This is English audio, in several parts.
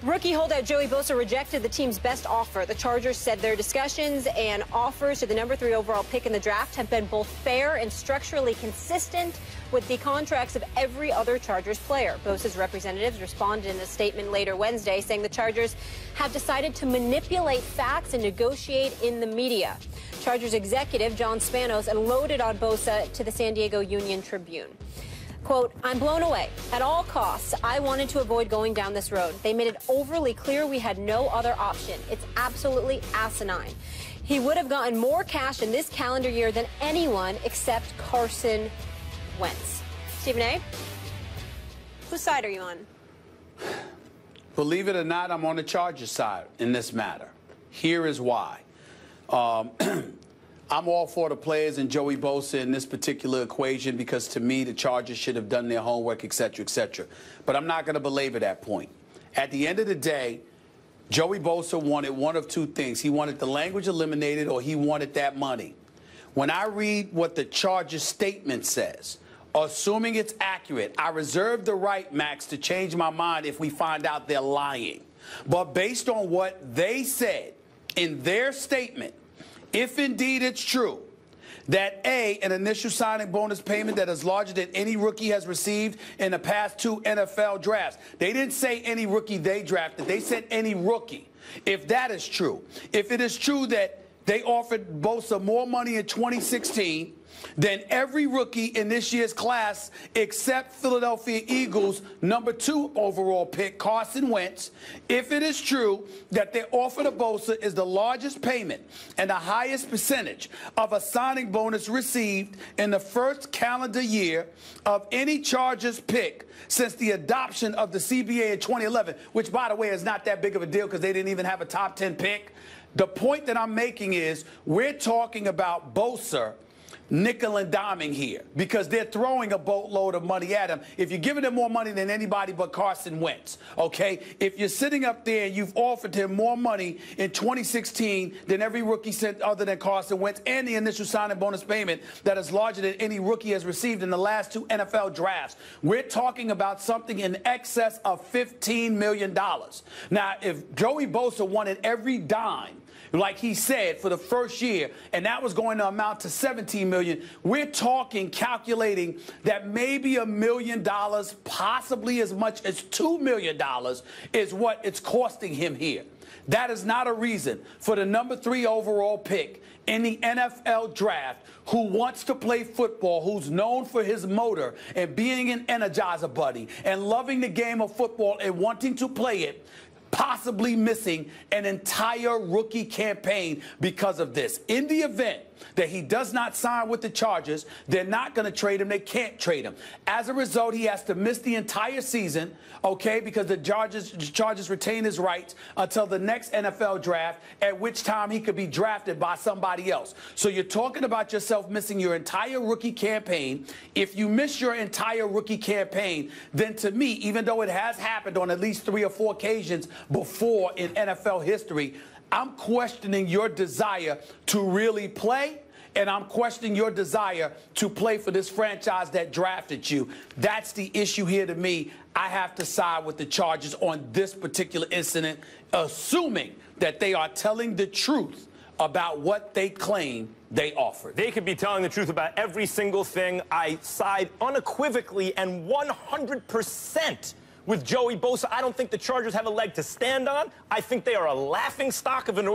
Rookie holdout Joey Bosa rejected the team's best offer. The Chargers said their discussions and offers to the #3 overall pick in the draft have been both fair and structurally consistent with the contracts of every other Chargers player. Bosa's representatives responded in a statement later Wednesday saying the Chargers have decided to manipulate facts and negotiate in the media. Chargers executive John Spanos unloaded on Bosa to the San Diego Union-Tribune. Quote, "I'm blown away. At all costs, I wanted to avoid going down this road. They made it overly clear we had no other option. It's absolutely asinine. He would have gotten more cash in this calendar year than anyone except Carson Wentz." Stephen A., whose side are you on? Believe it or not, I'm on the Chargers side in this matter. Here is why. I'm all for the players and Joey Bosa in this particular equation because, to me, the Chargers should have done their homework, et cetera, et cetera. But I'm not going to belabor that point. At the end of the day, Joey Bosa wanted one of two things. He wanted the language eliminated or he wanted that money. When I read what the Chargers statement says, assuming it's accurate, I reserve the right, Max, to change my mind if we find out they're lying. But based on what they said in their statement, if indeed it's true that A, an initial signing bonus payment that is larger than any rookie has received in the past 2 NFL drafts. They didn't say any rookie they drafted. They said any rookie. If that is true, if it is true that they offered Bosa more money in 2016 than every rookie in this year's class except Philadelphia Eagles #2 overall pick, Carson Wentz. If it is true that their offer to Bosa is the largest payment and the highest percentage of a signing bonus received in the first calendar year of any Chargers pick since the adoption of the CBA in 2011, which, by the way, is not that big of a deal because they didn't even have a top 10 pick. The point that I'm making is we're talking about Bosa nickel and diming here because they're throwing a boatload of money at him. If you're giving him more money than anybody but Carson Wentz, okay? If you're sitting up there and you've offered him more money in 2016 than every rookie sent other than Carson Wentz and the initial signing bonus payment that is larger than any rookie has received in the last 2 NFL drafts, we're talking about something in excess of $15 million. Now, if Joey Bosa wanted every dime, like he said, for the first year, and that was going to amount to $17 million, we're talking, calculating that maybe $1 million, possibly as much as $2 million, is what it's costing him here. That is not a reason for the #3 overall pick in the NFL draft, who wants to play football, who's known for his motor and being an energizer buddy and loving the game of football and wanting to play it, possibly missing an entire rookie campaign because of this. In the event that he does not sign with the Chargers, they're not going to trade him. They can't trade him. As a result, he has to miss the entire season, okay, because the Chargers retain his rights until the next NFL draft, at which time he could be drafted by somebody else. So you're talking about yourself missing your entire rookie campaign. If you miss your entire rookie campaign, then to me, even though it has happened on at least 3 or 4 occasions before in NFL history, I'm questioning your desire to really play, and I'm questioning your desire to play for this franchise that drafted you. That's the issue here to me. I have to side with the Chargers on this particular incident, assuming that they are telling the truth about what they claim they offered. They could be telling the truth about every single thing. I side unequivocally and 100% with Joey Bosa. I don't think the Chargers have a leg to stand on. I think they are a laughingstock of an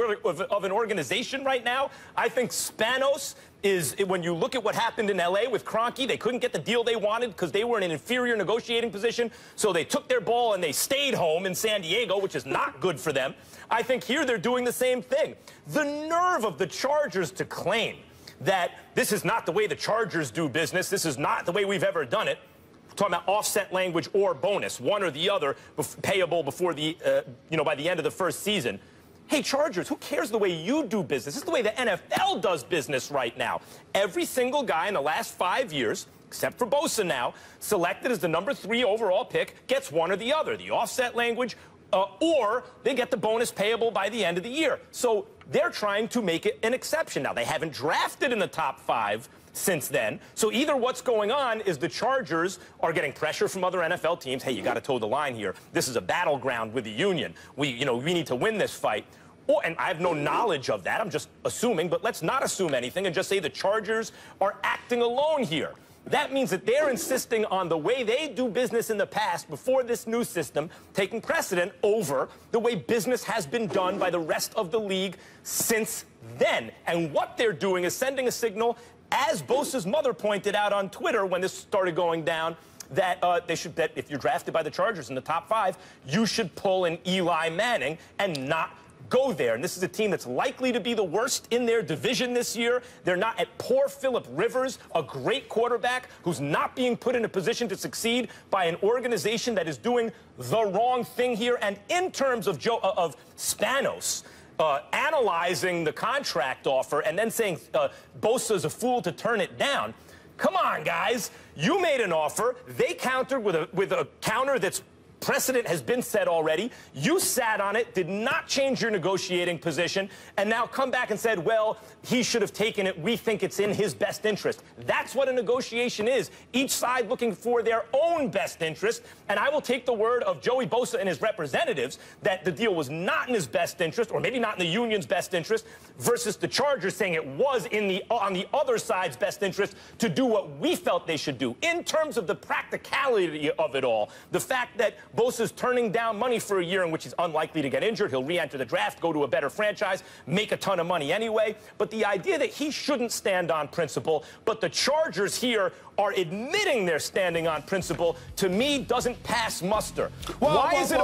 organization right now. I think Spanos is, when you look at what happened in L.A. with Kroenke, they couldn't get the deal they wanted because they were in an inferior negotiating position. So they took their ball and they stayed home in San Diego, which is not good for them. I think here they're doing the same thing. The nerve of the Chargers to claim that this is not the way the Chargers do business, this is not the way we've ever done it. Talking about offset language or bonus, one or the other, payable before the, by the end of the first season. Hey, Chargers, who cares the way you do business? This is the way the NFL does business right now. Every single guy in the last 5 years, except for Bosa now, selected as the #3 overall pick, gets one or the other, the offset language, or they get the bonus payable by the end of the year. So they're trying to make it an exception. Now, they haven't drafted in the top 5 since then. So either what's going on is the Chargers are getting pressure from other NFL teams. Hey, you got to toe the line here. This is a battleground with the union. We need to win this fight. And I have no knowledge of that. I'm just assuming. But let's not assume anything and just say the Chargers are acting alone here. That means that they're insisting on the way they do business in the past before this new system taking precedent over the way business has been done by the rest of the league since then. And what they're doing is sending a signal, as Bosa's mother pointed out on Twitter when this started going down, that that if you're drafted by the Chargers in the top 5, you should pull an Eli Manning and not go there. And this is a team that's likely to be the worst in their division this year. They're not at poor Phillip Rivers, a great quarterback who's not being put in a position to succeed by an organization that is doing the wrong thing here. And in terms of Spanos, analyzing the contract offer and then saying Bosa's a fool to turn it down. Come on, guys. You made an offer. They countered with a counter that's precedent has been set already. You sat on it, did not change your negotiating position, and now come back and said, well, he should have taken it. We think it's in his best interest. That's what a negotiation is. Each side looking for their own best interest. And I will take the word of Joey Bosa and his representatives that the deal was not in his best interest, or maybe not in the union's best interest, versus the Chargers saying it was on the other side's best interest to do what we felt they should do. In terms of the practicality of it all, the fact that Bosa's turning down money for a year in which he's unlikely to get injured. He'll re-enter the draft, go to a better franchise, make a ton of money anyway. But the idea that he shouldn't stand on principle, but the Chargers here are admitting they're standing on principle, to me, doesn't pass muster. Why isn't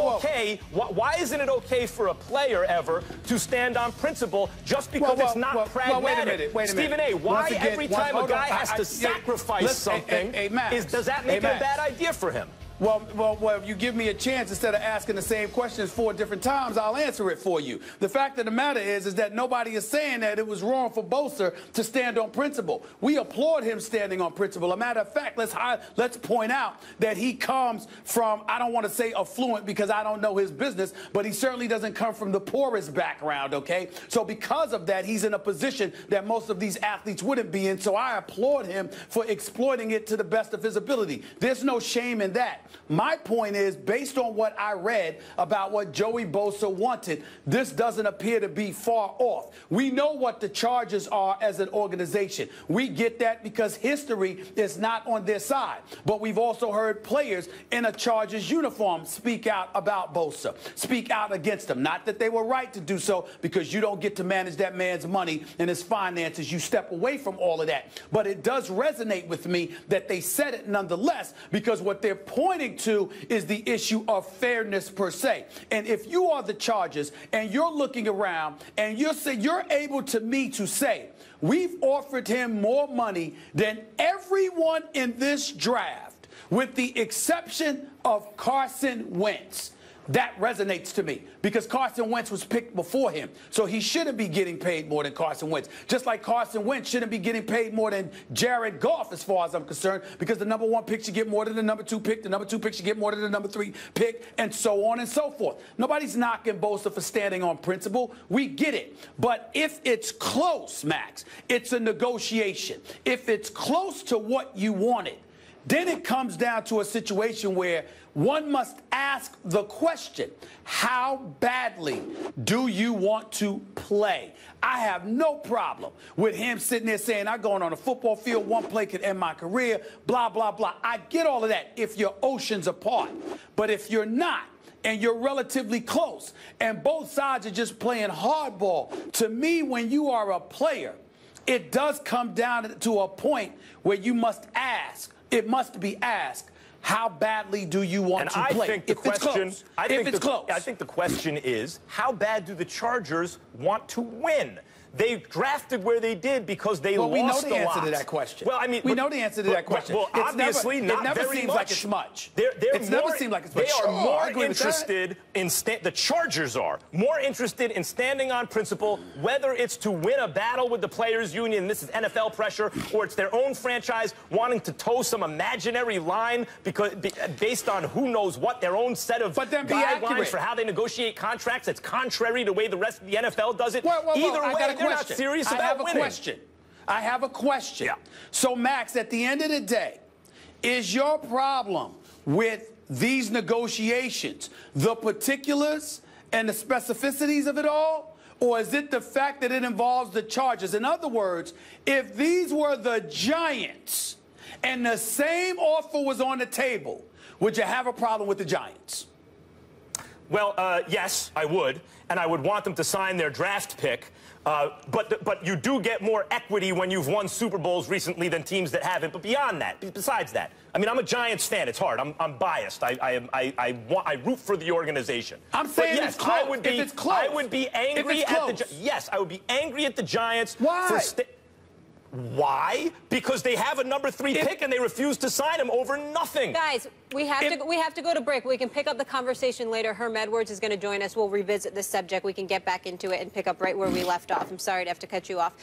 it okay for a player ever to stand on principle just because it's not pragmatic? Wait a minute. Stephen A., why every time a guy has to sacrifice something, does that make it a bad idea for him? Well, if you give me a chance, instead of asking the same questions 4 different times, I'll answer it for you. The fact of the matter is that nobody is saying that it was wrong for Bosa to stand on principle. We applaud him standing on principle. A matter of fact, let's point out that he comes from, I don't want to say affluent because I don't know his business, but he certainly doesn't come from the poorest background, okay? So because of that, he's in a position that most of these athletes wouldn't be in. So I applaud him for exploiting it to the best of his ability. There's no shame in that. My point is, based on what I read about what Joey Bosa wanted, this doesn't appear to be far off. We know what the Chargers are as an organization. We get that because history is not on their side. But we've also heard players in a Chargers uniform speak out about Bosa, speak out against him. Not that they were right to do so, because you don't get to manage that man's money and his finances. You step away from all of that. But it does resonate with me that they said it nonetheless, because what they're pointing to is the issue of fairness per se. And if you are the Chargers and you're looking around and you're able to say, we've offered him more money than everyone in this draft, with the exception of Carson Wentz. That resonates to me, because Carson Wentz was picked before him. So he shouldn't be getting paid more than Carson Wentz. Just like Carson Wentz shouldn't be getting paid more than Jared Goff, as far as I'm concerned, because the number 1 pick should get more than the number 2 pick. The number 2 pick should get more than the number 3 pick, and so on and so forth. Nobody's knocking Bosa for standing on principle. We get it. But if it's close, Max, it's a negotiation. If it's close to what you wanted, then it comes down to a situation where one must ask the question, how badly do you want to play? I have no problem with him sitting there saying, I'm going on a football field, 1 play could end my career, blah, blah, blah. I get all of that if you're oceans apart. But if you're not, and you're relatively close, and both sides are just playing hardball, to me, when you are a player, it does come down to a point where you must ask, it must be asked, how badly do you want to play? Think the question, I think the question is, how bad do the Chargers want to win? They drafted where they did because they lost a lot. Well, we know the answer to that question. Well, I mean, we know the answer to that question. Well, obviously, not very much. It never seems like it's much. It's never seemed like it's much. They are more interested in the Chargers are more interested in standing on principle, whether it's to win a battle with the players' union. This is NFL pressure, or it's their own franchise wanting to toe some imaginary line based on who knows what, their own set of guidelines for how they negotiate contracts. That's contrary to the way the rest of the NFL does it. Either way, they're not serious about winning. I have a question. Yeah. So, Max, at the end of the day, is your problem with these negotiations the particulars and the specificities of it all? Or is it the fact that it involves the Chargers? In other words, if these were the Giants and the same offer was on the table, would you have a problem with the Giants? Well, yes, I would. And I would want them to sign their draft pick. But you do get more equity when you've won Super Bowls recently than teams that haven't. But beyond that, besides that, I mean, I'm a Giants fan. It's hard. I'm biased. I root for the organization. I'm saying yes, it's close. If it's close. I would be angry at the Giants. Yes, I would be angry at the Giants. Why? Why? Because they have a number 3 pick and they refuse to sign him over nothing. Guys, we have to go to break. We can pick up the conversation later. Herm Edwards is going to join us. We'll revisit this subject. We can get back into it and pick up right where we left off. I'm sorry to have to cut you off.